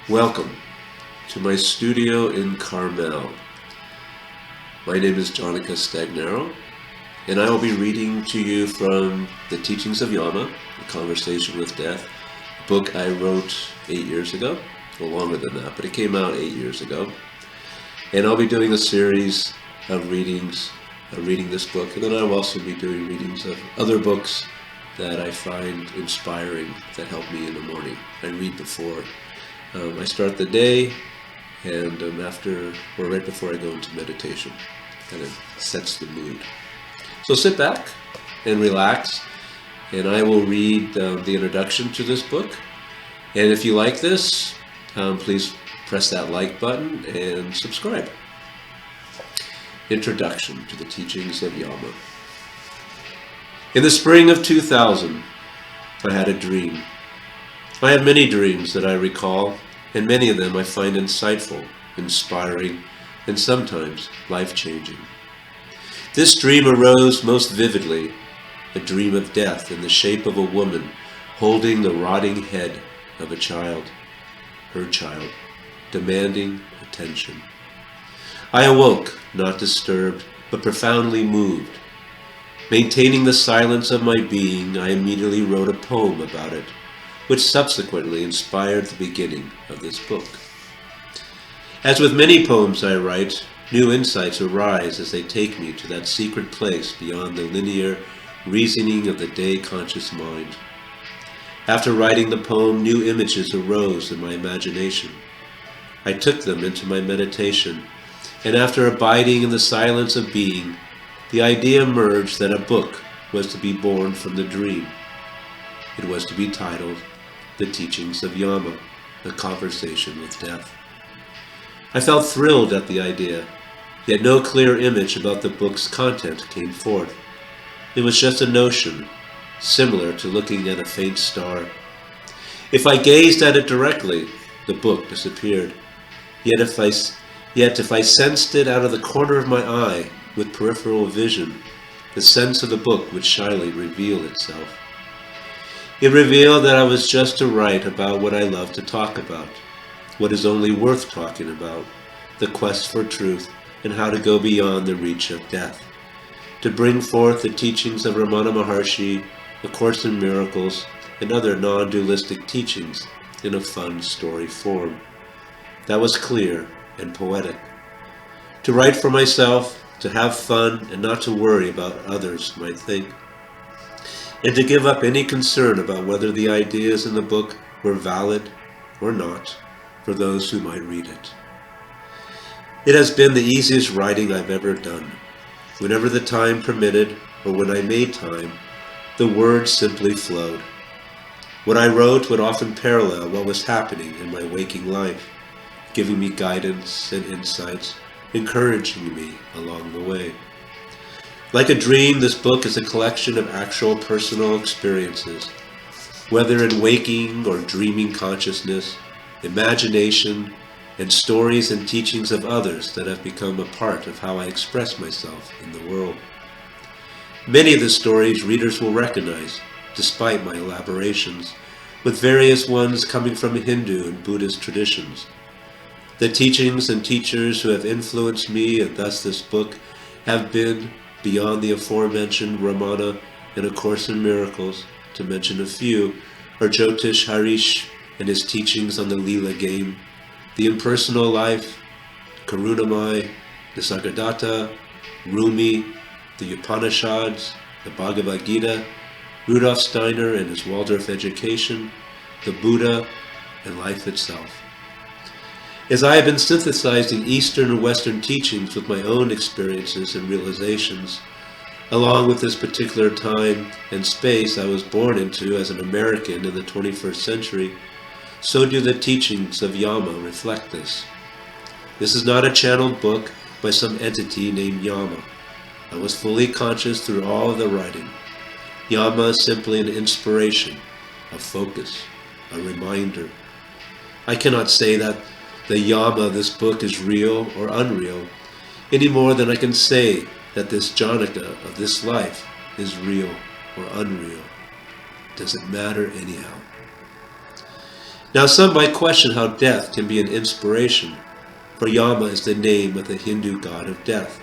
Welcome to my studio in Carmel. My name is Janaka Stagnaro, and I will be reading to you from the Teachings of Yama, A Conversation with Death, a book I wrote 8 years ago, or longer than that, but it came out 8 years ago. And I'll be doing a series of readings, reading this book, and then I'll also be doing readings of other books that I find inspiring, that help me in the morning. I read before I start the day, and after or right before I go into meditation. Kind of sets the mood. So sit back and relax, and I will read the introduction to this book. And if you like this, please press that like button and subscribe. Introduction to the Teachings of Yama. In the spring of 2000, I had a dream. I have many dreams that I recall, and many of them I find insightful, inspiring, and sometimes life-changing. This dream arose most vividly, a dream of death in the shape of a woman holding the rotting head of a child, her child, demanding attention. I awoke, not disturbed, but profoundly moved. Maintaining the silence of my being, I immediately wrote a poem about it, which subsequently inspired the beginning of this book. As with many poems I write, new insights arise as they take me to that secret place beyond the linear reasoning of the day-conscious mind. After writing the poem, new images arose in my imagination. I took them into my meditation, and after abiding in the silence of being, the idea emerged that a book was to be born from the dream. It was to be titled The Teachings of Yama, A Conversation with Death. I felt thrilled at the idea, yet no clear image about the book's content came forth. It was just a notion, similar to looking at a faint star. If I gazed at it directly, the book disappeared. Yet if I sensed it out of the corner of my eye with peripheral vision, the sense of the book would shyly reveal itself. It revealed that I was just to write about what I love to talk about, what is only worth talking about, the quest for truth and how to go beyond the reach of death, to bring forth the teachings of Ramana Maharshi, A Course in Miracles, and other non-dualistic teachings in a fun story form. That was clear and poetic. To write for myself, to have fun, and not to worry about what others might think, and to give up any concern about whether the ideas in the book were valid or not for those who might read it. It has been the easiest writing I've ever done. Whenever the time permitted, or when I made time, the words simply flowed. What I wrote would often parallel what was happening in my waking life, giving me guidance and insights, encouraging me along the way. Like a dream, this book is a collection of actual personal experiences, whether in waking or dreaming consciousness, imagination, and stories and teachings of others that have become a part of how I express myself in the world. Many of the stories readers will recognize, despite my elaborations, with various ones coming from Hindu and Buddhist traditions. The teachings and teachers who have influenced me and thus this book have been, beyond the aforementioned Ramana and A Course in Miracles, to mention a few, are Jyotish Harish and his teachings on the Leela game, the impersonal life, Karunamai, Nisargadatta, Rumi, the Upanishads, the Bhagavad Gita, Rudolf Steiner and his Waldorf education, the Buddha, and life itself. As I have been synthesizing Eastern and Western teachings with my own experiences and realizations, along with this particular time and space I was born into as an American in the 21st century, so do the teachings of Yama reflect this. This is not a channeled book by some entity named Yama. I was fully conscious through all of the writing. Yama is simply an inspiration, a focus, a reminder. I cannot say that the Yama of this book is real or unreal, any more than I can say that this Janaka of this life is real or unreal. Does it matter anyhow? Now some might question how death can be an inspiration, for Yama is the name of the Hindu god of death.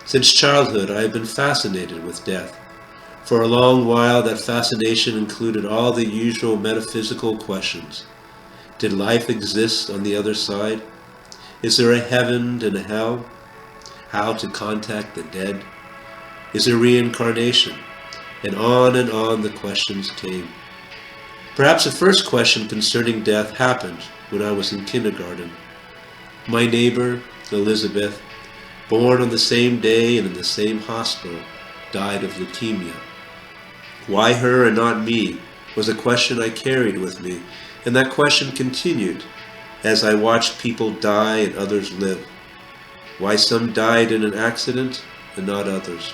Since childhood I have been fascinated with death. For a long while that fascination included all the usual metaphysical questions. Did life exist on the other side? Is there a heaven and a hell? How to contact the dead? Is there reincarnation? And on the questions came. Perhaps the first question concerning death happened when I was in kindergarten. My neighbor, Elizabeth, born on the same day and in the same hospital, died of leukemia. Why her and not me was a question I carried with me, and that question continued as I watched people die and others live. Why some died in an accident and not others.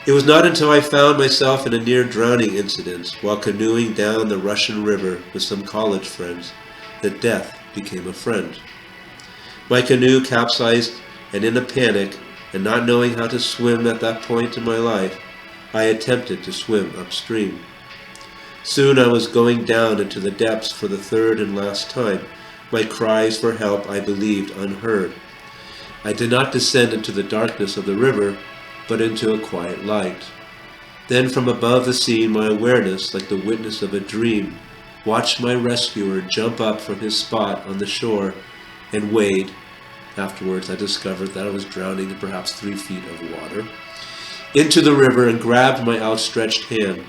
It was not until I found myself in a near drowning incident while canoeing down the Russian River with some college friends that death became a friend. My canoe capsized, and in a panic and not knowing how to swim at that point in my life, I attempted to swim upstream. Soon I was going down into the depths for the third and last time, my cries for help I believed unheard. I did not descend into the darkness of the river, but into a quiet light. Then from above the scene my awareness, like the witness of a dream, watched my rescuer jump up from his spot on the shore and wade. Afterwards I discovered that I was drowning in perhaps 3 feet of water, into the river and grabbed my outstretched hand.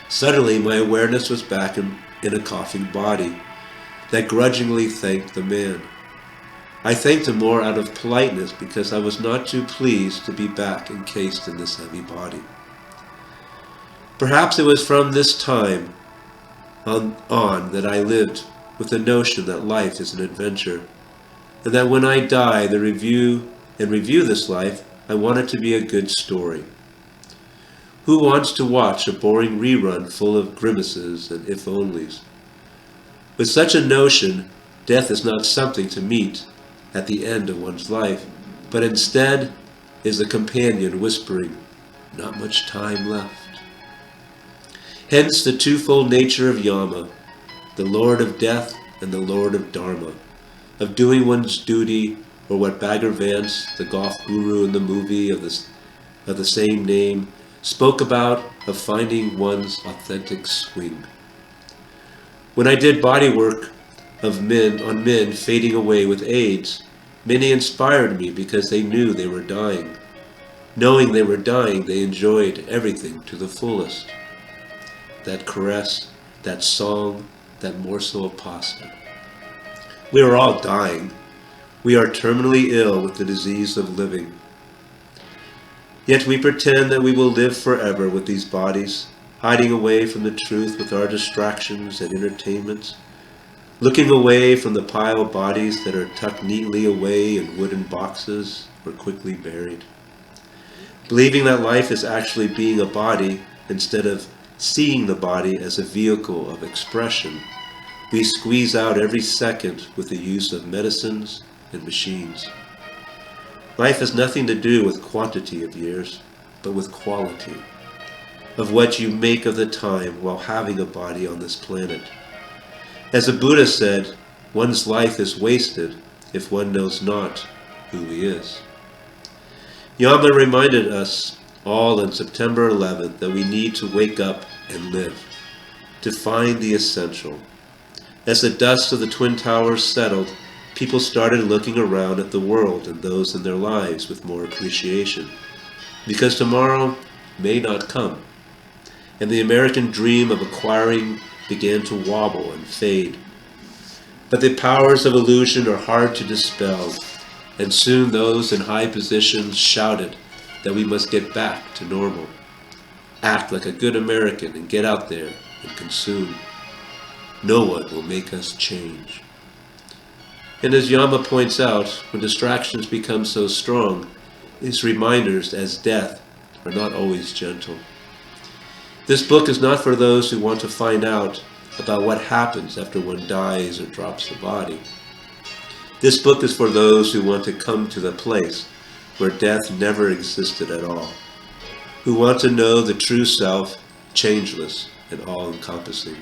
Suddenly my awareness was back in a coughing body that grudgingly thanked the man. I thanked him more out of politeness because I was not too pleased to be back encased in this heavy body. Perhaps it was from this time on that I lived with the notion that life is an adventure, and that when I die and review this life, I want it to be a good story. Who wants to watch a boring rerun full of grimaces and if-onlys? With such a notion, death is not something to meet at the end of one's life, but instead is a companion whispering, "Not much time left." Hence the twofold nature of Yama, the Lord of Death and the Lord of Dharma, of doing one's duty, or what Bagger Vance, the golf guru in the movie of the same name, spoke about, of finding one's authentic swing. When I did body work on men fading away with AIDS, many inspired me because they knew they were dying. Knowing they were dying, they enjoyed everything to the fullest. That caress, that song, that morsel of pasta. We are all dying. We are terminally ill with the disease of living. Yet we pretend that we will live forever with these bodies, hiding away from the truth with our distractions and entertainments, looking away from the pile of bodies that are tucked neatly away in wooden boxes or quickly buried. Believing that life is actually being a body instead of seeing the body as a vehicle of expression, we squeeze out every second with the use of medicines and machines. Life has nothing to do with quantity of years, but with quality, of what you make of the time while having a body on this planet. As the Buddha said, one's life is wasted if one knows not who he is. Yama reminded us all on September 11th that we need to wake up and live, to find the essential. As the dust of the Twin Towers settled, people started looking around at the world and those in their lives with more appreciation, because tomorrow may not come, and the American dream of acquiring began to wobble and fade. But the powers of illusion are hard to dispel, and soon those in high positions shouted that we must get back to normal, act like a good American and get out there and consume. No one will make us change. And as Yama points out, when distractions become so strong, these reminders as death are not always gentle. This book is not for those who want to find out about what happens after one dies or drops the body. This book is for those who want to come to the place where death never existed at all, who want to know the true self, changeless and all-encompassing.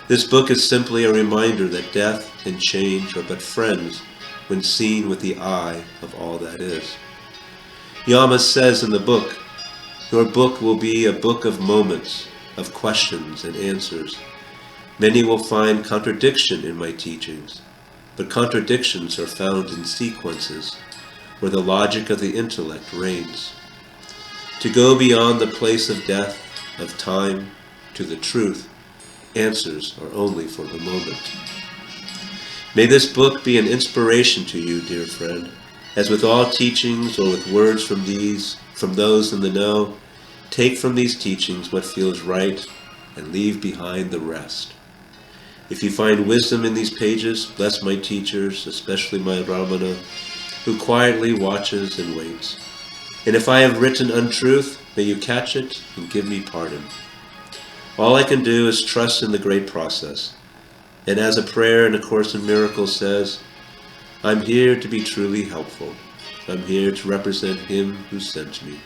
This book is simply a reminder that death and change are but friends when seen with the eye of all that is. Yama says in the book, "Your book will be a book of moments, of questions and answers. Many will find contradiction in my teachings, but contradictions are found in sequences where the logic of the intellect reigns. To go beyond the place of death, of time, to the truth, answers are only for the moment." May this book be an inspiration to you, dear friend, as with all teachings or with words from those in the know, take from these teachings what feels right and leave behind the rest. If you find wisdom in these pages, bless my teachers, especially my Ramana, who quietly watches and waits. And if I have written untruth, may you catch it and give me pardon. All I can do is trust in the great process. And as a prayer in A Course in Miracles says, I'm here to be truly helpful. I'm here to represent Him who sent me.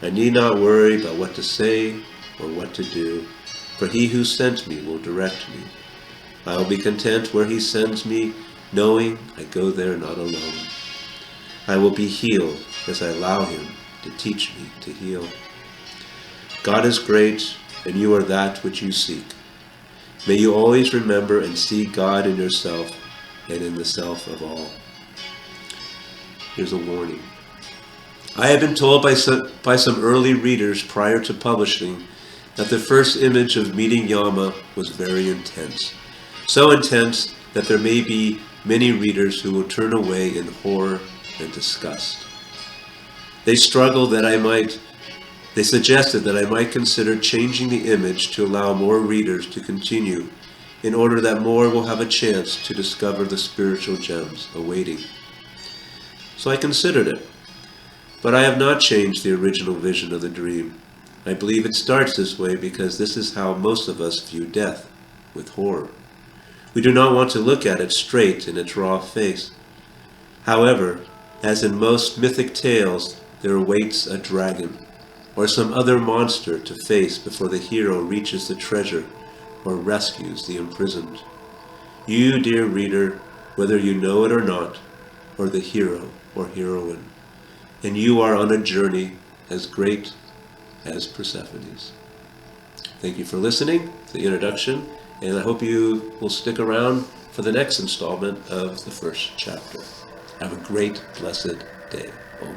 I need not worry about what to say or what to do, for He who sent me will direct me. I will be content where He sends me, knowing I go there not alone. I will be healed as I allow Him to teach me to heal. God is great, and you are that which you seek. May you always remember and see God in yourself and in the self of all. Here's a warning. I have been told by some early readers prior to publishing that the first image of meeting Yama was very intense. So intense that there may be many readers who will turn away in horror and disgust. They suggested that I might consider changing the image to allow more readers to continue, in order that more will have a chance to discover the spiritual gems awaiting. So I considered it, but I have not changed the original vision of the dream. I believe it starts this way because this is how most of us view death, with horror. We do not want to look at it straight in its raw face. However, as in most mythic tales, there awaits a dragon, or some other monster to face before the hero reaches the treasure or rescues the imprisoned. You, dear reader, whether you know it or not, are the hero or heroine, and you are on a journey as great as Persephone's. Thank you for listening to the introduction, and I hope you will stick around for the next installment of the first chapter. Have a great, blessed day. Om.